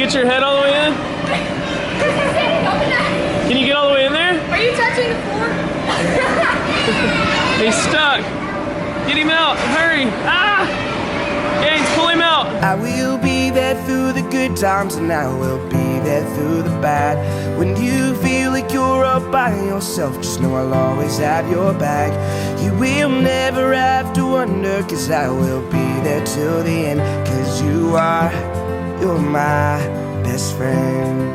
get your head all the way in? Can you get all the way in there? Are you touching the floor? He's stuck. Get him out. Hurry. Ah! Gaines, pull him out. I will be there through the good times, and I will be there through the bad. When you feel like you're all by yourself, just know I'll always have your back. You will never have to wonder, 'cause I will be there till the end. 'Cause you're my best friend.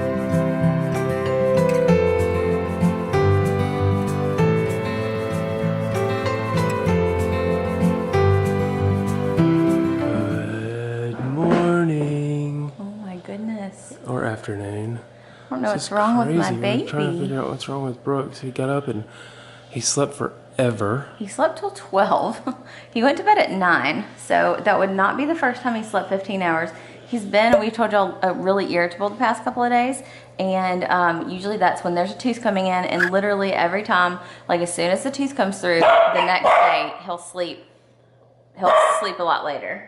Or afternoon. I don't know what's wrong with my baby. I'm trying to figure out what's wrong with Brooks. He got up and he slept forever. He slept till 12. He went to bed at 9, so that would not be the first time he slept 15 hours. He's been, we've told y'all, really irritable the past couple of days, and usually that's when there's a tooth coming in, and literally every time, like as soon as the tooth comes through, the next day he'll sleep a lot later.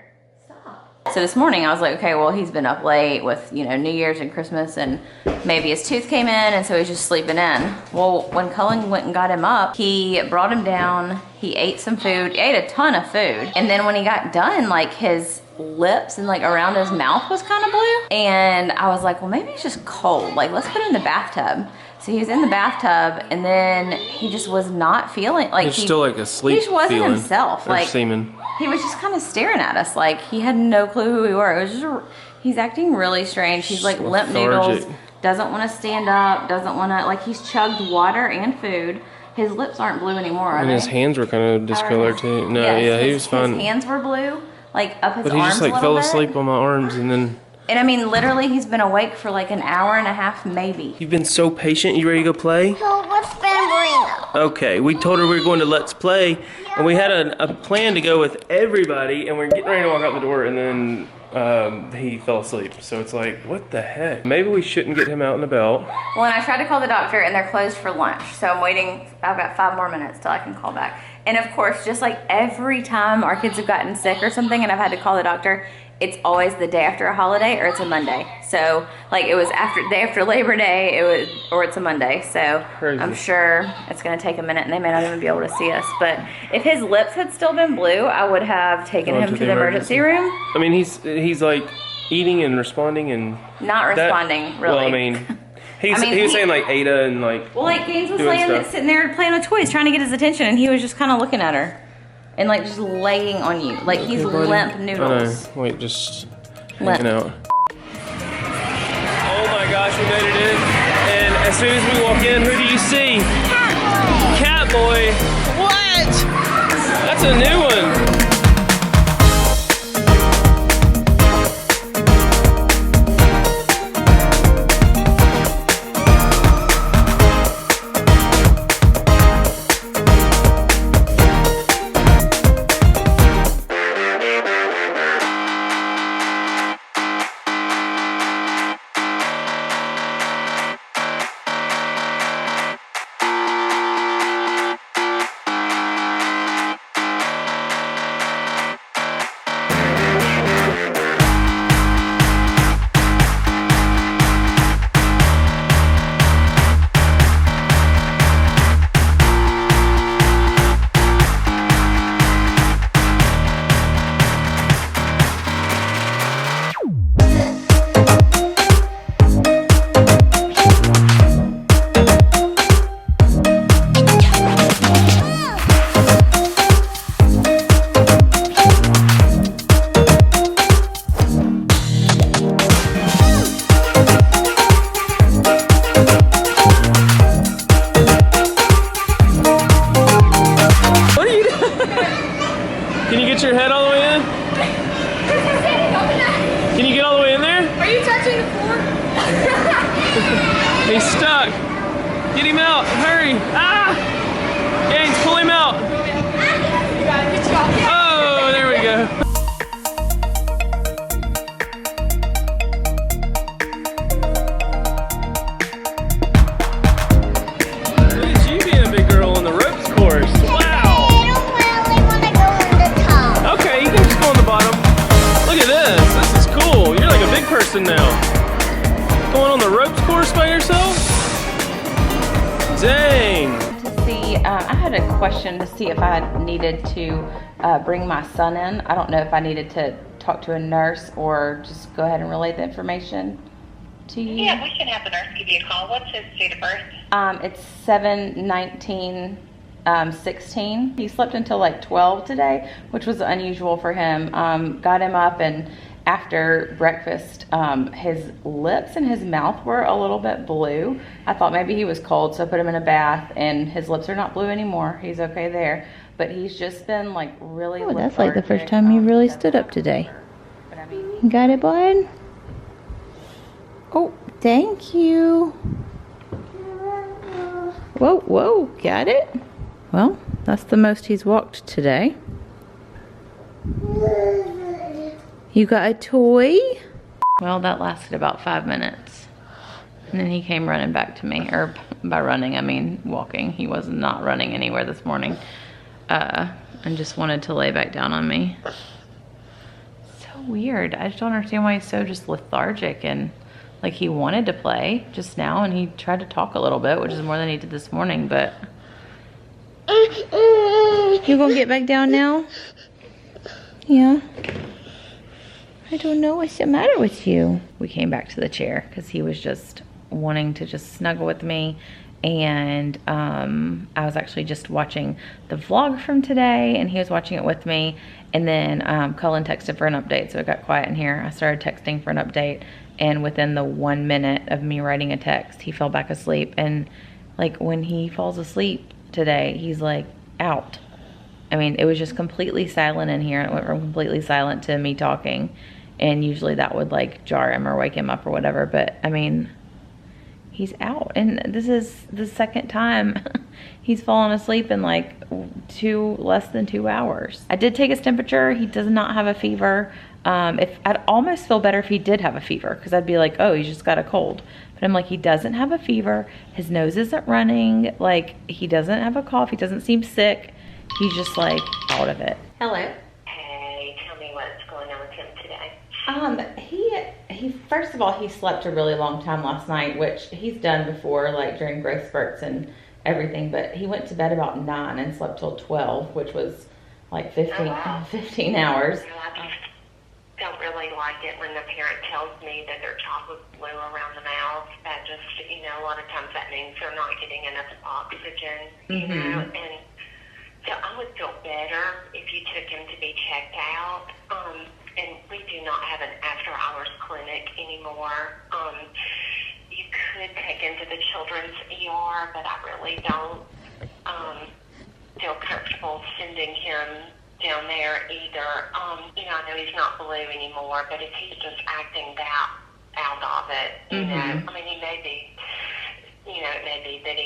So this morning I was like, okay, well, he's been up late with, you know, New Year's and Christmas, and maybe his tooth came in, and so he's just sleeping in. Well, when Cullen went and got him up, he brought him down, he ate some food, he ate a ton of food, and then when he got done, like his lips and like around his mouth was kind of blue, and I was like, well, maybe it's just cold, like let's put him in the bathtub. So he was in the bathtub, and then he just was not feeling like he's still like asleep. He just wasn't feeling, himself. Like semen. He was just kind of staring at us, like he had no clue who we were. It was just he's acting really strange. He's like limp noodles, doesn't want to stand up, doesn't want to, like he's chugged water and food. His lips aren't blue anymore, are and they? His hands were kind of discolored too. No, yes, yeah, he was fine. His hands were blue, like up his arms. But he just like fell asleep on my arms, and then. And I mean, literally, he's been awake for like an hour and a half, maybe. You've been so patient. You ready to go play? So let's spin Marina. Okay, we told her we were going to Let's Play, and we had a plan to go with everybody, and we're getting ready to walk out the door, and then he fell asleep. So it's like, what the heck? Maybe we shouldn't get him out and about. Well, and I tried to call the doctor, and they're closed for lunch. So I'm waiting. I've got 5 more minutes till I can call back. And of course, just like every time our kids have gotten sick or something, and I've had to call the doctor, it's always the day after a holiday or it's a Monday. So like it was day after Labor Day, or it's a Monday. So crazy. I'm sure it's gonna take a minute, and they may not even be able to see us. But if his lips had still been blue, I would have taken him to the emergency room. I mean, he's like eating and responding and not responding really. Well, I mean. He was saying like Ada and like. Well, like Gaines was sitting there playing with toys, trying to get his attention, and he was just kind of looking at her, and like just laying on you, like okay, he's buddy. Limp noodles. Wait, just limp. Hanging out. Oh my gosh, we made it in, and as soon as we walk in, who do you see? Cat Boy. What? That's a new one. Can you get your head all the way in? Can you get all the way in there? Are you touching the floor? He's stuck. Get him out. Hurry. Ah! Gaines, pull him out. You got it. Good job. Oh, there we go. Look at you being a big girl on the ropes course. Wow. Okay, you can just go on the bottom. Look at this. This is cool. You're like a big person now. Going on the ropes course by yourself? Dang. To see, I had a question to see if I needed to bring my son in. I don't know if I needed to talk to a nurse or just go ahead and relay the information to you. Yeah, we can have the nurse give you a call. What's his date of birth? It's 7/19/16. He slept until like 12 today, which was unusual for him. Got him up, and after breakfast, his lips and his mouth were a little bit blue. I thought maybe he was cold, so I put him in a bath, and his lips are not blue anymore. He's okay there. But he's just been like really lethargic. That's like the first time he really stood up today. But I mean, You got it, bud? Oh, thank you. Whoa, whoa, got it? Well, that's the most he's walked today. You got a toy? well, that lasted about 5 minutes. And then he came running back to me, or by running, I mean walking. He was not running anywhere this morning. And just wanted to lay back down on me. So weird. I just don't understand why he's so just lethargic, and like he wanted to play just now, and he tried to talk a little bit, which is more than he did this morning, but. You gonna get back down now? Yeah. I don't know what's the matter with you. We came back to the chair because he was just wanting to just snuggle with me. And I was actually just watching the vlog from today, and he was watching it with me. And then Cullen texted for an update, so it got quiet in here. I started texting for an update, and within the 1 minute of me writing a text, he fell back asleep. And like when he falls asleep today, he's like out. I mean, it was just completely silent in here, and it went from completely silent to me talking. And usually that would like jar him or wake him up or whatever. But I mean, he's out, and this is the second time he's fallen asleep in like less than 2 hours. I did take his temperature. He does not have a fever. If I'd almost feel better if he did have a fever, because I'd be like, oh, he's just got a cold. But I'm like, he doesn't have a fever. His nose isn't running. Like, he doesn't have a cough. He doesn't seem sick. He's just like out of it. Hello. Hey, tell me what's going on with him today. He first of all, he slept a really long time last night, which he's done before, like during growth spurts and everything. But he went to bed about 9 and slept till 12, which was like 15 hours. I don't really like it when the parent tells me that their child was blue around the mouth. That just, a lot of times that means they're not getting enough oxygen, you know. And so I would feel better if you took him to be checked out. And we do not have an after-hours clinic anymore. You could take him to the children's ER, but I really don't feel comfortable sending him down there either. I know he's not blue anymore, but if he's just acting that out of it, you know, I mean, he may be, it may be that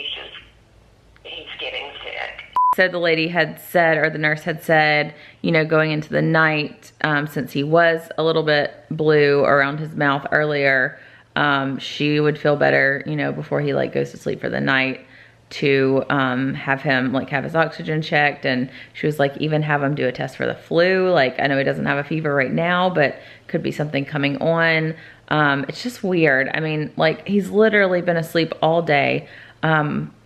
he's getting sick. So the lady had said, or the nurse had said, going into the night, since he was a little bit blue around his mouth earlier, she would feel better, before he like goes to sleep for the night, to have him like have his oxygen checked. And she was like, even have him do a test for the flu. Like, I know he doesn't have a fever right now, but could be something coming on. It's just weird. I mean, like, he's literally been asleep all day.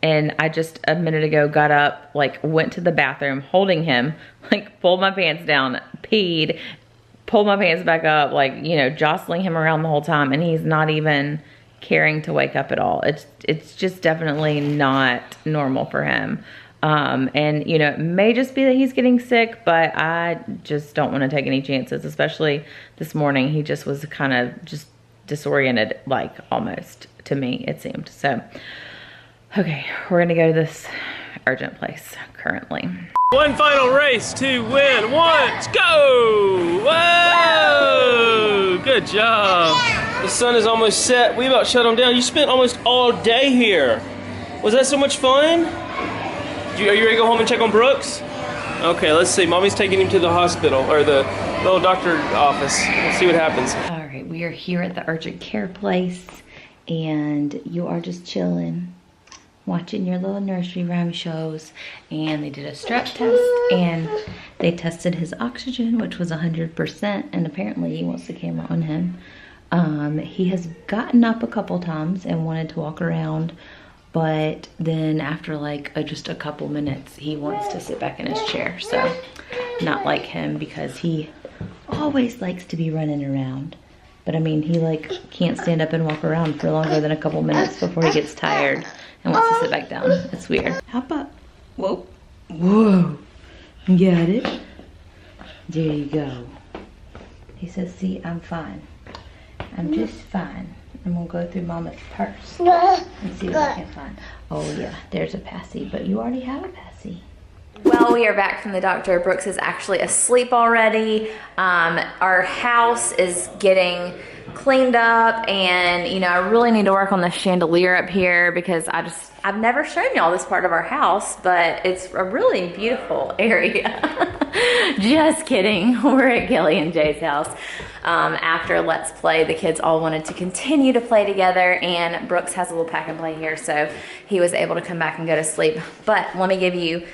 And I just a minute ago got up, like went to the bathroom holding him, like pulled my pants down, peed, pulled my pants back up, like, jostling him around the whole time. And he's not even caring to wake up at all. It's just definitely not normal for him. And it may just be that he's getting sick, but I just don't want to take any chances, especially this morning. He just was kind of just disoriented, like almost, to me, it seemed. So, okay, we're gonna go to this urgent place currently. One final race to win. Let's go! Whoa! Good job. The sun is almost set. We about shut them down. You spent almost all day here. Was that so much fun? Are you ready to go home and check on Brooks? Okay, let's see. Mommy's taking him to the hospital, or the little doctor office. Let's see what happens. All right, we are here at the urgent care place, and you are just chilling, watching your little nursery rhyme shows. And they did a strep test, and they tested his oxygen, which was 100%, and apparently he wants the camera on him. He has gotten up a couple times and wanted to walk around, but then after like just a couple minutes, he wants to sit back in his chair. So not like him, because he always likes to be running around. But I mean, he like can't stand up and walk around for longer than a couple minutes before he gets tired and wants to sit back down. It's weird. Hop up. Whoa. Whoa. Got it. There you go. He says, see, I'm fine. I'm just fine. I'm gonna go through Mama's purse and see what I can find. Oh yeah, there's a passy, but you already have a passy. Well, we are back from the doctor. Brooks is actually asleep already. Our house is getting cleaned up, and you know, I really need to work on the chandelier up here, because I've never shown y'all this part of our house, but it's a really beautiful area. Just kidding. We're at Kelly and Jay's house. After Let's Play, the kids all wanted to continue to play together, and Brooks has a little pack and play here, so he was able to come back and go to sleep. But let me give you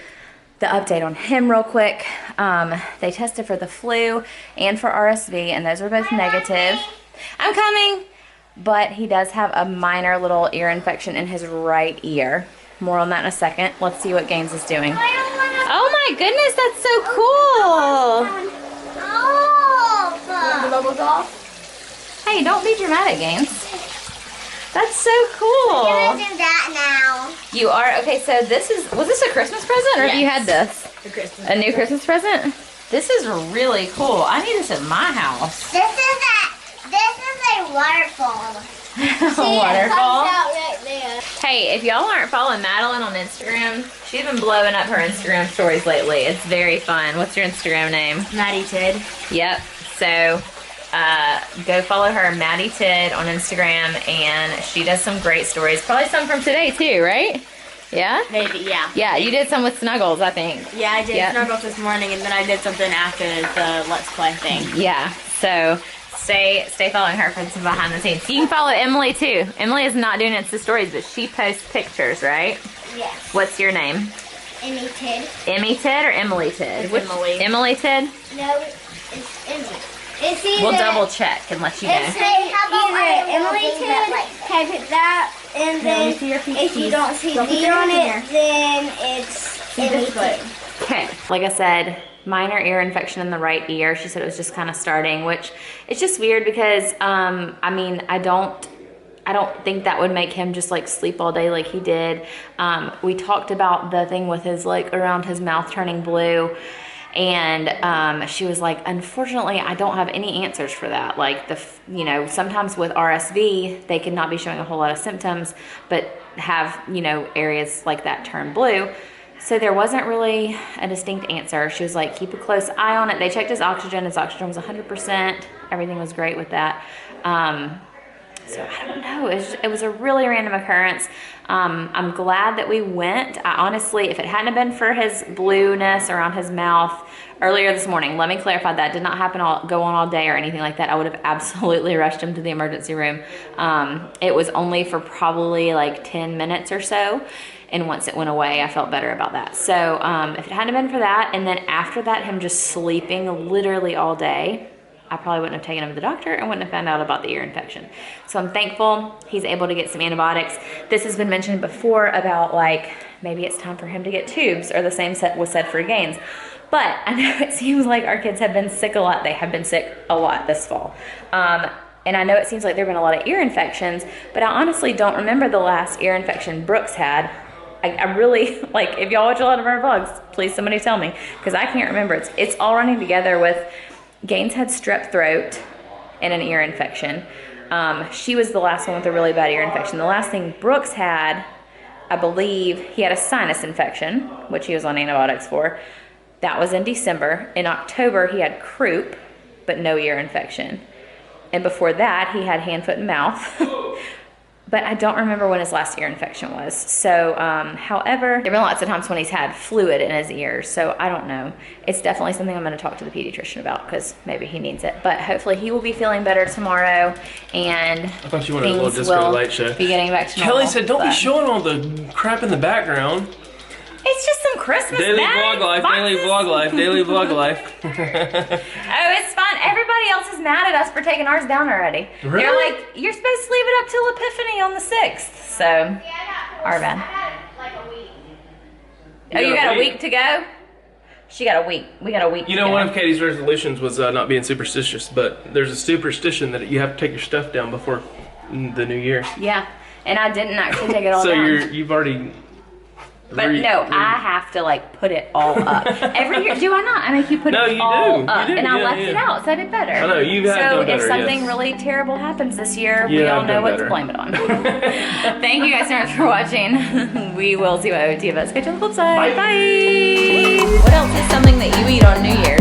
the update on him real quick. They tested for the flu and for RSV, and those were both negative. I'm coming! But he does have a minor little ear infection in his right ear. More on that in a second. Let's see what Gaines is doing. Oh my goodness, that's so cool! The bubbles off. Hey, don't be dramatic, Gaines. That's so cool. I'm gonna do that now. You are? Okay, so was this a Christmas present, or have you had this? A new Christmas present? This is really cool. I need this at my house. This is a waterfall. See, Waterfall? it comes out right there. Hey, if y'all aren't following Madeline on Instagram, she's been blowing up her Instagram stories lately. It's very fun. What's your Instagram name? Maddie Tid. Yep. So go follow her, Maddie Tid, on Instagram, and she does some great stories. Probably some from today too, right? Yeah? Maybe, yeah. Yeah, you did some with Snuggles, I think. Yeah, I did Yep. Snuggles this morning, and then I did something after the Let's Play thing. Yeah. So stay following her for some behind the scenes. You can follow Emily too. Emily is not doing Insta stories, but she posts pictures, right? Yes. What's your name? Emmy Tid. Emmy Tid or Emily Tid? It's Emily. Emily Tid? No, it's Emmy. It's either. We'll double check and let you know. It's either Emily Tid, type it that, and then if you don't see me on it, then it's Emmy Tid. Okay. Like I said, minor ear infection in the right ear. She said it was just kind of starting, which is just weird because, I mean, I don't think that would make him just like sleep all day like he did. We talked about the thing with his like around his mouth turning blue, and she was like, unfortunately, I don't have any answers for that. Like you know, sometimes with RSV, they could not be showing a whole lot of symptoms, but have, you know, areas like that turn blue. So there wasn't really a distinct answer. She was like, keep a close eye on it. They checked his oxygen. His oxygen was 100%. Everything was great with that. So I don't know. It was a really random occurrence. I'm glad that we went. I honestly, if it hadn't been for his blueness around his mouth earlier this morning, let me clarify that did not go on all day or anything like that. I would have absolutely rushed him to the emergency room. It was only for probably like 10 minutes or so. And once it went away, I felt better about that. So if it hadn't been for that, and then after that, him just sleeping literally all day, I probably wouldn't have taken him to the doctor and wouldn't have found out about the ear infection. So I'm thankful he's able to get some antibiotics. This has been mentioned before about like, maybe it's time for him to get tubes, or the same was said for Gaines. But I know it seems like our kids have been sick a lot. They have been sick a lot this fall. And I know it seems like there have been a lot of ear infections, but I honestly don't remember the last ear infection Brooks had. I really, like, if y'all watch a lot of our vlogs, please somebody tell me, because I can't remember. It's all running together with Gaines had strep throat and an ear infection. She was the last one with a really bad ear infection. The last thing Brooks had, I believe, he had a sinus infection, which he was on antibiotics for. That was in December. In October, he had croup, but no ear infection. And before that, he had hand, foot, and mouth. But I don't remember when his last ear infection was. So, however, there have been lots of times when he's had fluid in his ears. So I don't know. It's definitely something I'm going to talk to the pediatrician about, because maybe he needs it. But hopefully he will be feeling better tomorrow, and I thought you wanted a little Disco Light show. Be getting back to normal. Kelly said, "Don't be showing all the crap in the background." It's just some Christmas Daily bags, vlog life, boxes. daily vlog life, daily vlog life. Oh, it's fine. everybody else is mad at us for taking ours down already. Really? They're like, you're supposed to leave it up till Epiphany on the 6th. So, our bad. Oh, you got a week to go? She got a week. We got a week. You know, one of Katie's resolutions was not being superstitious, but there's a superstition that you have to take your stuff down before the new year. Yeah, and I didn't actually take it all So down. you've already. But no, I have to like put it all up. Every year, do I not? I make you put No, it you all do. up. You do. And I Yeah, left yeah. it out, so I did better. I know, you have So done better, if something yes. really terrible happens this year, Yeah, we all I've know done what better. to blame it on. Thank you guys so much for watching. We will see what OT of us. Catch you on the flip side. Bye. What else is something that you eat on New Year's?